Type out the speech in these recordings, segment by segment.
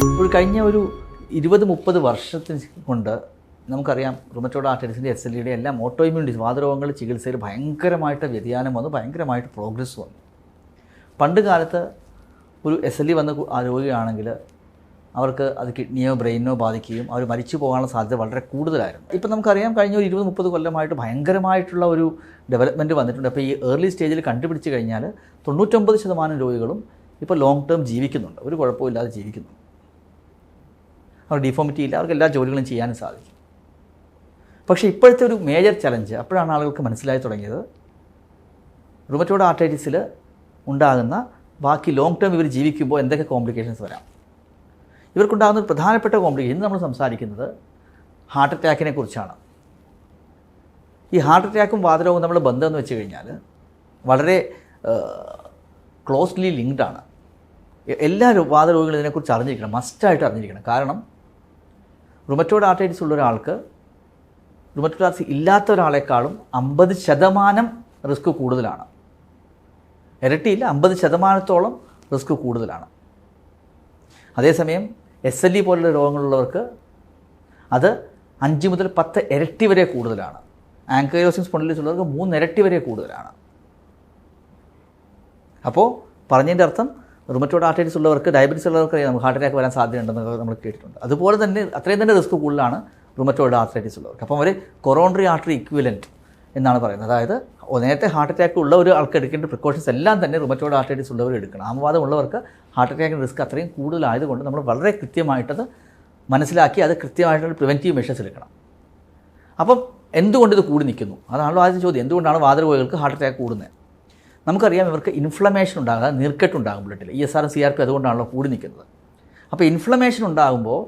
ഇപ്പോൾ കഴിഞ്ഞ ഒരു 20-30 വർഷത്തിന് കൊണ്ട് നമുക്കറിയാം റുമറ്റോയ്ഡ് ആർത്രൈറ്റിസിൻ്റെ SLEയുടെ എല്ലാം ഓട്ടോഇമ്മ്യൂൺ ഡിസീസ് വാതരോഗങ്ങളുടെ ചികിത്സയിൽ ഭയങ്കരമായിട്ട് വ്യതിയാനം വന്നു, ഭയങ്കരമായിട്ട് പ്രോഗ്രസ് വന്നു. പണ്ട് കാലത്ത് ഒരു SLE വന്ന രോഗിയാണെങ്കിൽ അവർക്ക് അത് കിഡ്നിയോ ബ്രെയിനോ ബാധിക്കുകയും അവർ മരിച്ചു പോകാനുള്ള സാധ്യത വളരെ കൂടുതലായിരുന്നു. ഇപ്പം നമുക്കറിയാം കഴിഞ്ഞ ഒരു 20-30 കൊല്ലമായിട്ട് ഭയങ്കരമായിട്ടുള്ള ഒരു ഡെവലപ്മെൻറ്റ് വന്നിട്ടുണ്ട്. അപ്പോൾ ഈ ഏർലി സ്റ്റേജിൽ കണ്ടുപിടിച്ച് കഴിഞ്ഞാൽ 99% രോഗികളും ഇപ്പോൾ ലോങ് ടേം ജീവിക്കുന്നുണ്ട്, ഒരു കുഴപ്പമില്ലാതെ ജീവിക്കുന്നുണ്ട്. അവർ ഡിഫോമിറ്റി ഇല്ല, അവർക്ക് എല്ലാ ജോലികളും ചെയ്യാനും സാധിക്കും. പക്ഷേ ഇപ്പോഴത്തെ ഒരു മേജർ ചലഞ്ച് അപ്പോഴാണ് ആളുകൾക്ക് മനസ്സിലായി തുടങ്ങിയത്, റുമറ്റോയ്ഡ് ആർത്രൈറ്റിസിൽ ഉണ്ടാകുന്ന ബാക്കി ലോങ് ടേം ഇവർ ജീവിക്കുമ്പോൾ എന്തൊക്കെ കോംപ്ലിക്കേഷൻസ് വരാം. ഇവർക്കുണ്ടാകുന്ന ഒരു പ്രധാനപ്പെട്ട കോംപ്ലിക്കേഷൻ നമ്മൾ സംസാരിക്കുന്നത് ഹാർട്ട് അറ്റാക്കിനെ കുറിച്ചാണ്. ഈ ഹാർട്ട് അറ്റാക്കും വാതരോഗവും തമ്മിലുള്ള ബന്ധം എന്ന് വെച്ച് കഴിഞ്ഞാൽ വളരെ ക്ലോസ്ലി ലിങ്ക്ഡ് ആണ്. എല്ലാ വാതരോഗികളും ഇതിനെക്കുറിച്ച് അറിഞ്ഞിരിക്കണം, മസ്റ്റായിട്ട് അറിഞ്ഞിരിക്കണം. കാരണം റുമറ്റോയ്ഡ് ആർത്രൈറ്റിസ് ഉള്ള ഒരാൾക്ക് റുമറ്റോയ്ഡ് ആർത്രൈറ്റിസ് ഇല്ലാത്ത ഒരാളെക്കാളും 50% റിസ്ക് കൂടുതലാണ്. ഇരട്ടിയില്ല, 50%ഓളം റിസ്ക് കൂടുതലാണ്. അതേസമയം SLE പോലുള്ള രോഗങ്ങളുള്ളവർക്ക് അത് 5 മുതൽ 10 ഇരട്ടി വരെ കൂടുതലാണ്. ആങ്കൈലോസിസ് സ്പോണ്ടിലോസിസ് ഉള്ളവർക്ക് 3 ഇരട്ടി വരെ കൂടുതലാണ്. അപ്പോൾ പറഞ്ഞതിൻ്റെ അർത്ഥം റുമറ്റോയ്ഡ് ആർത്രൈറ്റിസ് ഉള്ളവർക്ക്, ഡയബറ്റീസ് ഉള്ളവർക്ക് നമുക്ക് ഹാർട്ട് അറ്റാക്ക് വരാൻ സാധ്യതയുണ്ടെന്ന് നമ്മൾ കേട്ടിട്ടുണ്ട്. അതുപോലെ തന്നെ അത്രയും തന്നെ റിസ്ക് കൂടുതലാണ് റുമറ്റോയ്ഡ് ആർത്രൈറ്റിസ് ഉള്ളവർക്ക്. അപ്പം അവർ കൊറോണറി ആർട്ടറി ഇക്വിവലൻറ്റ് എന്നാണ് പറയുന്നത്. അതായത് നേരത്തെ ഹാർട്ട് അറ്റാക്ക് ഉള്ള ഒരു ആൾക്ക് എടുക്കേണ്ട പ്രിക്കോഷൻസ് എല്ലാം തന്നെ റുമറ്റോയ്ഡ് ആർത്രൈറ്റിസ് ഉള്ളവർ എടുക്കണം. ആമവാദം ഉള്ളവർക്ക് ഹാർട്ട് അറ്റാക്കിൻ്റെ റിസ്ക് അത്രയും കൂടുതലായതുകൊണ്ട് നമ്മൾ വളരെ കൃത്യമായിട്ടത് മനസ്സിലാക്കി അത് കൃത്യമായിട്ടുള്ള പ്രിവെൻറ്റീവ് മെഷേഴ്സ് എടുക്കണം. അപ്പം എന്തുകൊണ്ട് ഇത് കൂടി നിൽക്കുന്നു? അതാണല്ലോ ആദ്യത്തെ ചോദ്യം. എന്തുകൊണ്ടാണ് വാതരോഗികൾക്ക് ഹാർട്ട് അറ്റാക്ക് കൂടുന്നത്? നമുക്കറിയാം ഇവർക്ക് ഇൻഫ്ലമേഷൻ ഉണ്ടാകുക, നീർക്കെട്ടുണ്ടാകും ബ്ലഡിൽ. ESRM CRP അതുകൊണ്ടാണല്ലോ കൂടി നിൽക്കുന്നത്. അപ്പോൾ ഇൻഫ്ലമേഷൻ ഉണ്ടാകുമ്പോൾ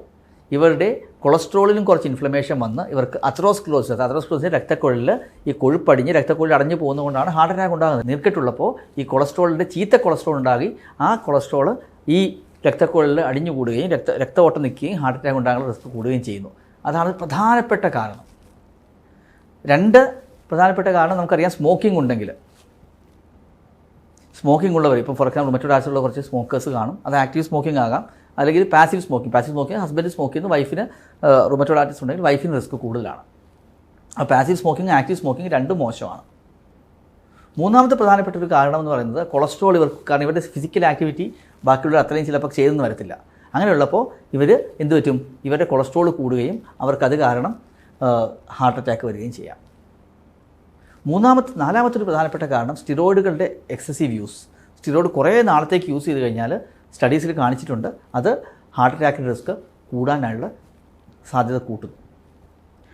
ഇവരുടെ കൊളസ്ട്രോളിലും കുറച്ച് ഇൻഫ്ലമേഷൻ വന്ന് ഇവർക്ക് അത്രോസ്ക്ലോസിന് രക്തക്കുഴലിൽ ഈ കൊഴുപ്പടിഞ്ഞ് രക്തക്കുഴൽ അടഞ്ഞു പോകുന്നതുകൊണ്ടാണ് ഹാർട്ട് അറ്റാക്ക് ഉണ്ടാകുന്നത്. നീർക്കെട്ടുള്ളപ്പോൾ ഈ കൊളസ്ട്രോളിൻ്റെ ചീത്ത കൊളസ്ട്രോൾ ഉണ്ടാകി ആ കൊളസ്ട്രോൾ ഈ രക്തക്കുഴലിൽ അടിഞ്ഞു കൂടുകയും രക്തഓട്ടം നിൽക്കുകയും ഹാർട്ട് അറ്റാക്ക് ഉണ്ടാകാനുള്ള റിസ്ക് കൂടുകയും ചെയ്യുന്നു. അതാണ് പ്രധാനപ്പെട്ട കാരണം. 2 പ്രധാനപ്പെട്ട കാരണം നമുക്കറിയാം. സ്മോക്കിംഗ് ഉള്ളവർ, ഇപ്പോൾ ഫോർ എക്സാമ്പിൾ റുമറ്റോയ്ഡ് ആർത്രൈറ്റിസ് ഉള്ള കുറച്ച് സ്മോക്കേഴ്സ് കാണും. അത് ആക്റ്റീവ് സ്മോക്കിംഗ് ആകാം, അല്ലെങ്കിൽ പാസീവ് സ്മോക്കിംഗ് ഹസ്ബൻഡ് സ്മോക്ക് ചെയ്യുന്നു, വൈഫിന് റുമറ്റോയ്ഡ് ആർത്രൈറ്റിസ് ഉണ്ടെങ്കിൽ വൈഫിന് റിസ്ക് കൂടുതലാണ്. അപ്പോൾ പാസീവ് സ്മോക്കിംഗ് ആക്റ്റീവ് സ്മോക്കിംഗ് രണ്ടും മോശമാണ്. മൂന്നാമത്തെ പ്രധാനപ്പെട്ട ഒരു കാരണം എന്ന് പറയുന്നത് കൊളസ്ട്രോൾ ഇവർക്ക്, കാരണം ഇവരുടെ ഫിസിക്കൽ ആക്ടിവിറ്റി ബാക്കിയുള്ള അത്രയും ചിലപ്പോൾ ചെയ്തെന്ന് വരത്തില്ല. അങ്ങനെയുള്ളപ്പോൾ ഇവർ എന്ത് പറ്റും, ഇവരുടെ കൊളസ്ട്രോൾ കൂടുകയും അവർക്കത് കാരണം ഹാർട്ട് അറ്റാക്ക് വരികയും ചെയ്യാം. നാലാമത്തെ ഒരു പ്രധാനപ്പെട്ട കാരണം സ്റ്റിറോയിഡുകളുടെ എക്സസീവ് യൂസ്. സ്റ്റിറോയിഡ് കുറേ നാളത്തേക്ക് യൂസ് ചെയ്ത് കഴിഞ്ഞാൽ സ്റ്റഡീസിൽ കാണിച്ചിട്ടുണ്ട് അത് ഹാർട്ട് അറ്റാക്കിൻ്റെ റിസ്ക് കൂടാനുള്ള സാധ്യത കൂട്ടുന്നു.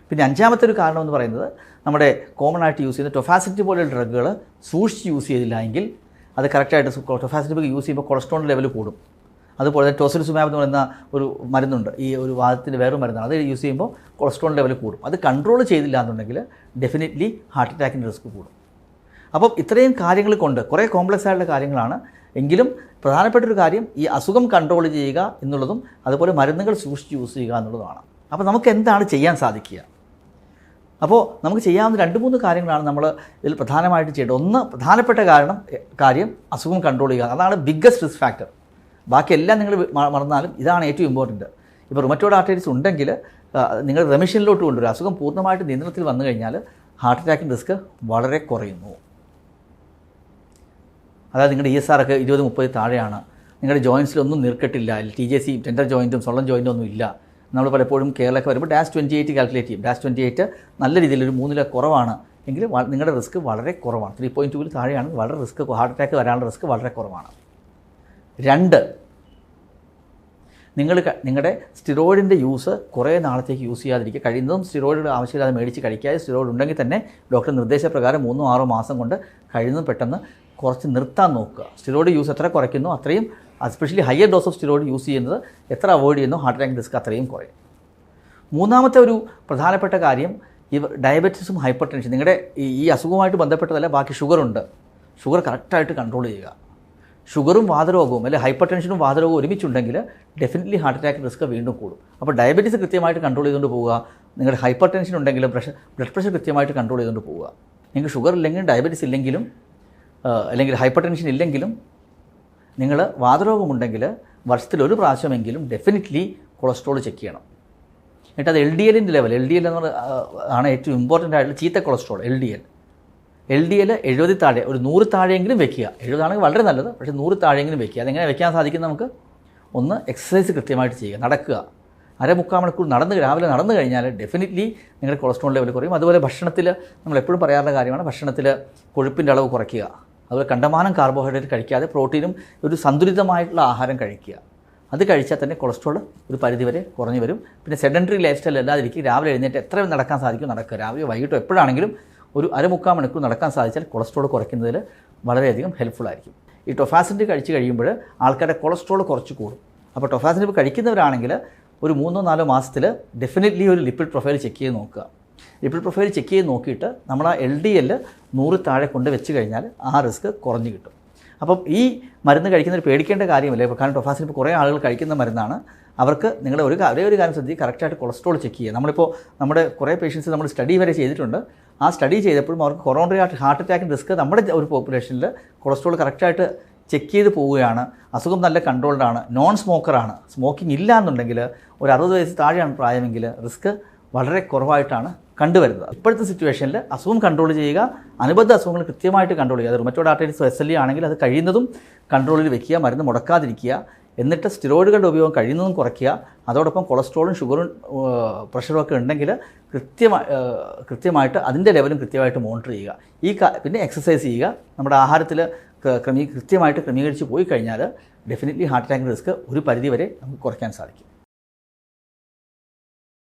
പിന്നെ 5ാമത്തെ ഒരു കാരണം എന്ന് പറയുന്നത് നമ്മുടെ കോമൺ ആയിട്ട് യൂസ് ചെയ്യുന്ന ടൊഫാസിറ്റി പോലെയുള്ള ഡ്രഗുകൾ സൂക്ഷിച്ച് യൂസ് ചെയ്തില്ല എങ്കിൽ അത് കറക്റ്റായിട്ട് ടൊഫാസിറ്റി യൂസ് ചെയ്യുമ്പോൾ കൊളസ്ട്രോളിൻ്റെ ലെവൽ കൂടും. അതുപോലെ തന്നെ ടോസിലിസുമാബ് എന്ന് പറയുന്ന ഒരു മരുന്നുണ്ട്, ഈ ഒരു വാദത്തിൻ്റെ വേറൊരു മരുന്നാണ്. അത് യൂസ് ചെയ്യുമ്പോൾ കൊളസ്ട്രോളിൻ്റെ ലെവൽ കൂടും. അത് കൺട്രോൾ ചെയ്തില്ല എന്നുണ്ടെങ്കിൽ ഡെഫിനറ്റ്ലി ഹാർട്ട് അറ്റാക്കിൻ്റെ റിസ്ക് കൂടും. അപ്പം ഇത്രയും കാര്യങ്ങൾ കൊണ്ട് കുറേ കോംപ്ലക്സ് ആയിട്ടുള്ള കാര്യങ്ങളാണ്. എങ്കിലും പ്രധാനപ്പെട്ടൊരു കാര്യം ഈ അസുഖം കൺട്രോൾ ചെയ്യുക എന്നുള്ളതും അതുപോലെ മരുന്നുകൾ സൂക്ഷിച്ച് യൂസ് ചെയ്യുക എന്നുള്ളതുമാണ്. അപ്പോൾ നമുക്ക് എന്താണ് ചെയ്യാൻ സാധിക്കുക? അപ്പോൾ നമുക്ക് ചെയ്യാവുന്ന 2-3 കാര്യങ്ങളാണ് നമ്മൾ ഇതിൽ പ്രധാനമായിട്ട് ചെയ്യേണ്ടത്. പ്രധാനപ്പെട്ട കാര്യം അസുഖം കൺട്രോൾ ചെയ്യുക. അതാണ് ബിഗ്ഗസ്റ്റ് റിസ്ക് ഫാക്ടർ. ബാക്കിയെല്ലാം നിങ്ങൾ മറന്നാലും ഇതാണ് ഏറ്റവും ഇമ്പോർട്ടൻറ്റ്. ഇപ്പോൾ റുമറ്റോയ്ഡ് ആർത്രൈറ്റിസ് ഉണ്ടെങ്കിൽ നിങ്ങൾ റെമിഷനിലോട്ട് കൊണ്ടുവരും. അസുഖം പൂർണ്ണമായിട്ട് നിയന്ത്രണത്തിൽ വന്നു കഴിഞ്ഞാൽ ഹാർട്ട് അറ്റാക്കിൻ്റെ റിസ്ക് വളരെ കുറയുന്നു. അതായത് നിങ്ങളുടെ ESR ഒക്കെ 20-30 താഴെയാണ്, നിങ്ങളുടെ ജോയിൻസിലൊന്നും നീർക്കെട്ടില്ല, TJC ടെൻഡർ ജോയിൻറ്റും സൊള്ളൻ ജോയിൻറ്റും ഒന്നും ഇല്ല. നമ്മൾ പലപ്പോഴും കേരളമൊക്കെ വരുമ്പോൾ -28 കാൽക്കുലേറ്റ് ചെയ്യും. -28 നല്ല രീതിയിൽ ഒരു 3 കുറവാണ് എങ്കിൽ നിങ്ങളുടെ റിസ്ക് വളരെ കുറവാണ്. 3.2 താഴെയാണ് വളരെ റിസ്ക്, ഹാർട്ട് അറ്റാക്ക് വരാനുള്ള റിസ്ക് വളരെ കുറവാണ്. 2, നിങ്ങളുടെ സ്റ്റിറോയിഡിൻ്റെ യൂസ് കുറേ നാളത്തേക്ക് യൂസ് ചെയ്യാതിരിക്കുക. കഴിയുന്നതും സ്റ്റിറോയിഡ് ആവശ്യമില്ലാതെ മേടിച്ച് കഴിക്കാതെ, സ്റ്റിറോയിഡ് ഉണ്ടെങ്കിൽ തന്നെ ഡോക്ടർ നിർദ്ദേശപ്രകാരം 3-6 മാസം കൊണ്ട് കഴിയുന്നതും പെട്ടെന്ന് കുറച്ച് നിർത്താൻ നോക്കുക. സ്റ്റിറോയിഡ് യൂസ് എത്ര കുറയ്ക്കുന്നു അത്രയും, especially higher dose of steroid use ചെയ്യുന്നത് എത്ര അവോയ്ഡ് ചെയ്യുന്നു ഹാർട്ട് അറ്റാക്ക് റിസ്ക് അത്രയും കുറയും. 3ാമത്തെ ഒരു പ്രധാനപ്പെട്ട കാര്യം ഡയബറ്റീസും ഹൈപ്പർ ടെൻഷൻ. നിങ്ങളുടെ ഈ അസുഖവുമായിട്ട് ബന്ധപ്പെട്ടതല്ല, ബാക്കി ഷുഗറുണ്ട്, ഷുഗർ കറക്റ്റായിട്ട് കൺട്രോൾ ചെയ്യുക. ഷുഗറും വാതരോഗവും അല്ലെങ്കിൽ ഹൈപ്പർ ടെൻഷനും വാതരോഗവും ഒരുമിച്ചുണ്ടെങ്കിൽ ഡെഫിനറ്റ്ലി ഹാർട്ട് അറ്റാക്ക് റിസ്ക് വീണ്ടും കൂടും. അപ്പോൾ ഡയബറ്റീസ് കൃത്യമായിട്ട് കൺട്രോൾ ചെയ്തുകൊണ്ട് പോവുക. നിങ്ങളുടെ ഹൈപ്പർ ടെൻഷൻ ഉണ്ടെങ്കിലും ബ്ലഡ് പ്രഷർ കൃത്യമായിട്ട് കൺട്രോൾ ചെയ്തുകൊണ്ട് പോവുക. നിങ്ങൾക്ക് ഷുഗർ ഇല്ലെങ്കിലും ഡയബറ്റീസ് ഇല്ലെങ്കിലും അല്ലെങ്കിൽ ഹൈപ്പർ ടെൻഷൻ ഇല്ലെങ്കിലും നിങ്ങൾ വാതരോഗമുണ്ടെങ്കിൽ വർഷത്തിൽ ഒരു പ്രാവശ്യമെങ്കിലും ഡെഫിനറ്റ്ലി കൊളസ്ട്രോൾ ചെക്ക് ചെയ്യണം. എന്നിട്ട് അത് LDL-ൻ്റെ ലെവൽ, LDL എന്ന് പറഞ്ഞാൽ ആണ് ഏറ്റവും ഇമ്പോർട്ടൻ്റ് ആയിട്ടുള്ള ചീത്ത കൊളസ്ട്രോൾ. LDL 70 താഴെ, ഒരു 100 താഴെയെങ്കിലും വെക്കുക. 70 ആണെങ്കിൽ വളരെ നല്ലത്, പക്ഷേ 100 താഴെയെങ്കിലും വെക്കുക. അതെങ്ങനെ വെക്കാൻ സാധിക്കും നമുക്ക്? ഒന്ന്, എക്സസൈസ് കൃത്യമായിട്ട് ചെയ്യുക, നടക്കുക. 1/4 മണിക്കൂർ രാവിലെ നടന്നു കഴിഞ്ഞാൽ ഡെഫിനറ്റ്ലി നിങ്ങളുടെ കൊളസ്ട്രോൾ ലെവൽ കുറയും. അതുപോലെ ഭക്ഷണത്തിൽ നമ്മൾ എപ്പോഴും പറയാറുള്ള കാര്യമാണ്, ഭക്ഷണത്തിൽ കൊഴുപ്പിൻ്റെ അളവ് കുറയ്ക്കുക. അതുപോലെ കണ്ടമാനം കാർബോഹൈഡ്രേറ്റ് കഴിക്കാതെ പ്രോട്ടീനും ഒരു സന്തുലിതമായിട്ടുള്ള ആഹാരം കഴിക്കുക. അത് കഴിച്ചാൽ തന്നെ കൊളസ്ട്രോൾ ഒരു പരിധിവരെ കുറഞ്ഞു വരും. പിന്നെ സെഡൻറ്ററി ലൈഫ് സ്റ്റൈൽ അല്ലാതിരിക്കും. രാവിലെ എഴുന്നേറ്റ് എത്ര നടക്കാൻ സാധിക്കും നടക്കുക. രാവിലെ വൈകിട്ടോ എപ്പോഴാണെങ്കിലും ഒരു 1/4 മണിക്കൂർ നടക്കാൻ സാധിച്ചാൽ കൊളസ്ട്രോൾ കുറയ്ക്കുന്നതിൽ വളരെയധികം ഹെൽപ്ഫുൾ ആയിരിക്കും. ഈ ടൊഫാസിൻ്റെ കഴിച്ച് കഴിയുമ്പോൾ ആൾക്കാരുടെ കൊളസ്ട്രോൾ കുറച്ച് കൂടും. അപ്പോൾ ടൊഫാസിൻ്റെ ഇപ്പോൾ കഴിക്കുന്നവരാണെങ്കിൽ ഒരു 3-4 മാസത്തിൽ ഡെഫിനറ്റ്ലി ഒരു ലിപ്പിഡ് പ്രൊഫൈൽ ചെക്ക് ചെയ്ത് നോക്കുക. ലിപ്പിഡ് പ്രൊഫൈൽ ചെക്ക് ചെയ്ത് നോക്കിയിട്ട് നമ്മൾ ആ LDL 100 താഴെ കൊണ്ട് വെച്ച് കഴിഞ്ഞാൽ ആ റിസ്ക് കുറഞ്ഞു കിട്ടും. അപ്പം ഈ മരുന്ന് കഴിക്കുന്നവർ പേടിക്കേണ്ട കാര്യമില്ല. ഇപ്പോൾ കാരണം ടൊഫാസിൻ ഇപ്പോൾ കുറേ ആളുകൾ കഴിക്കുന്ന മരുന്നാണ്. അവർക്ക് നിങ്ങളുടെ ഒരേ ഒരു കാര്യം ശ്രദ്ധിക്കുക, കറക്റ്റായിട്ട് കൊളസ്ട്രോൾ ചെക്ക് ചെയ്യുക. നമ്മളിപ്പോൾ നമ്മുടെ കുറേ പേഷ്യൻസ് നമ്മൾ സ്റ്റഡി വരെ ചെയ്തിട്ടുണ്ട്. ആ സ്റ്റഡി ചെയ്തപ്പോഴും അവർക്ക് കൊറോണറി ഹാർട്ട് അറ്റാക്കിൻ്റെ റിസ്ക് നമ്മുടെ ഒരു പോപ്പുലേഷനിൽ കൊളസ്ട്രോൾ കറക്റ്റായിട്ട് ചെക്ക് ചെയ്ത് പോവുകയാണ്. അസുഖം നല്ല കൺട്രോൾഡാണ്, നോൺ സ്മോക്കറാണ്, സ്മോക്കിംഗ് ഇല്ല എന്നുണ്ടെങ്കിൽ ഒരു 60 വയസ്സ് താഴെയാണ് പ്രായമെങ്കിൽ റിസ്ക് വളരെ കുറവായിട്ടാണ് കണ്ടുവരുന്നത്. ഇപ്പോഴത്തെ സിറ്റുവേഷനിൽ അസുഖം കൺട്രോൾ ചെയ്യുക, അനുബന്ധ അസുഖങ്ങൾ കൃത്യമായിട്ട് കൺട്രോൾ ചെയ്യുക. അത് റുമറ്റോയ്ഡ് ആർത്രൈറ്റിസ് SLE ആണെങ്കിൽ അത് കഴിയുന്നതും കൺട്രോളിൽ വെക്കുക, മരുന്ന് മുടക്കാതിരിക്കുക. എന്നിട്ട് സ്റ്റിറോയിഡുകളുടെ ഉപയോഗം കഴിയുന്നതും കുറയ്ക്കുക. അതോടൊപ്പം കൊളസ്ട്രോളും ഷുഗറും പ്രഷറും ഒക്കെ ഉണ്ടെങ്കിൽ കൃത്യമായിട്ട് അതിൻ്റെ ലെവലും കൃത്യമായിട്ട് മോണിറ്റർ ചെയ്യുക. പിന്നെ എക്സസൈസ് ചെയ്യുക. നമ്മുടെ ആഹാരത്തിൽ കൃത്യമായിട്ട് ക്രമീകരിച്ച് പോയി കഴിഞ്ഞാൽ ഡെഫിനറ്റ്ലി ഹാർട്ട് അറ്റാക്കിൻ്റെ റിസ്ക് ഒരു പരിധി വരെ നമുക്ക് കുറയ്ക്കാൻ സാധിക്കും.